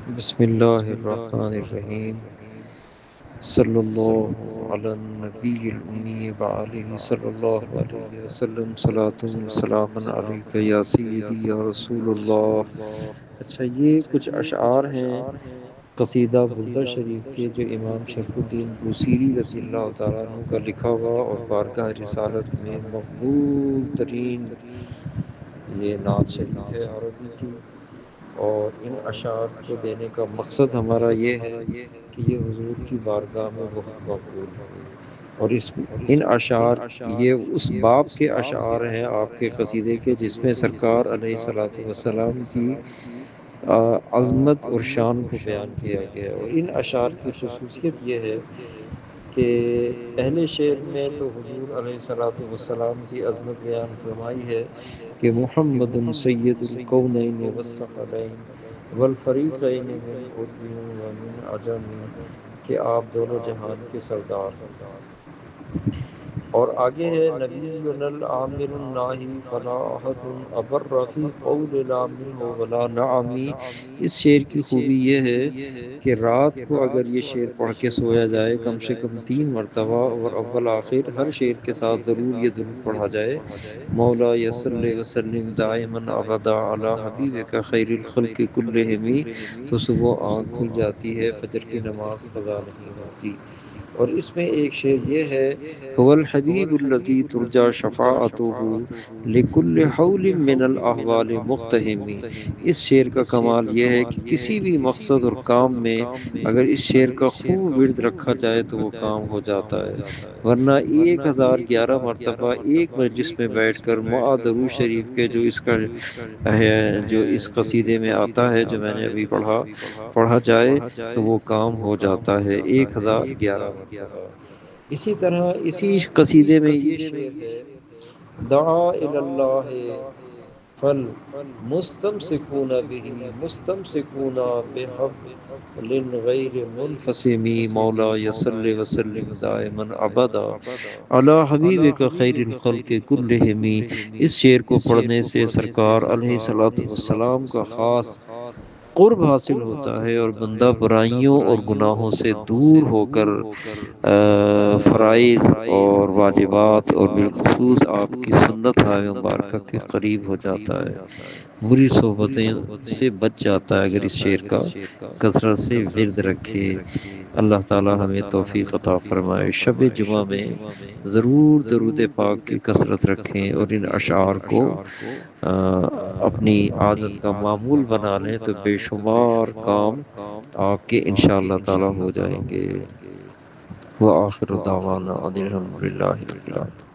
بسم اللہ الرحمن الرحیم صلی اللہ علی النبی الامی وآلہ صلی اللہ علیہ وسلم صلاۃ و سلام علیک یا سیدی یا رسول اللہ۔ اچھا، یہ کچھ اشعار ہیں قصیدہ بردہ شریف کے جو امام شرف الدین بوصیری رضی اللہ تعالیٰ عنہ کا لکھا ہوا اور بارگاہ رسالت میں مقبول ترین یہ نعت شریف ہے عربی کی۔ اور ان اشعار کو دینے کا مقصد ہمارا یہ ہے کہ یہ حضور کی بارگاہ میں بہت مقبول ہوں، اور ان اشعار یہ اس باب کے اشعار ہیں آپ کے قصیدے کے جس میں سرکار علیہ الصلوۃ والسلام کی عظمت اور شان کو بیان کیا گیا ہے۔ اور ان اشعار کی خصوصیت یہ ہے کہ پہلے شعر میں تو حضور علیہ الصلوۃ والسلام کی عظمت بیان فرمائی ہے کہ محمد سید الکونین والثقلین والفریقین من عرب و من عجم، کہ آپ دونوں جہان کے سردار ہیں۔ اور آگے ہے نبی العامر الناہی فلا احد ابر فی قول لا منہ ولا نعمی۔ اس شعر کی خوبی یہ ہے کہ رات کو اگر یہ شعر پڑھ کے سویا جائے کم سے کم 3 مرتبہ، اور اول آخر ہر شعر کے ساتھ ضرور یہ درود پڑھا جائے، مولا یصلی وسلم دائما ابدا علی حبیبک خیر الخلق کلہم، تو صبح آنکھ کھل جاتی ہے، فجر کی نماز قضا نہیں ہوتی۔ اور اس میں ایک شعر یہ ہے هو الحبیب الذی ترجى شفاعته لكل حول من الاحوال مقتحم۔ اس شعر کا کمال یہ ہے کہ کسی بھی مقصد اور کام میں اگر اس شعر کا خوب ورد رکھا جائے تو وہ کام ہو جاتا ہے، ورنہ 1011 مرتبہ ایک مجلس میں بیٹھ کر مع درود شریف کے جو اس کا ہے، جو اس قصیدے میں آتا ہے جو میں نے ابھی پڑھا جائے تو وہ کام ہو جاتا ہے 1011 مرتبہ۔ اسی طرح اسی قصیدے میں یہ شعر ہے دعا الی اللہ فالمستمسکون به مستمسکون بحبل غیر منفصم، مولا یصلی وسلم دائما ابدا علی حبیبک خیر الخلق کلہم۔ اس شعر کو پڑھنے سے سرکار علیہ الصلوۃ والسلام کا خاص قرب حاصل ہوتا ہے، اور بندہ برائیوں اور گناہوں سے دور ہو کر فرائض اور واجبات اور بالخصوص آپ کی سنت ہائے مبارکہ کے قریب ہو جاتا ہے، بری صحبتیں سے بچ جاتا ہے اگر اس شعر کا کثرت سے ورد رکھے۔ اللہ تعالی ہمیں توفیق عطا فرمائے۔ شب جمعہ میں ضرور درود پاک کی کثرت رکھیں اور ان اشعار کو اپنی عادت کا معمول بنا لیں تو بے شمار کام آپ کے انشاءاللہ تعالی ہو جائیں گے۔ وآخر دعوانا ان الحمد للہ رب العالمین۔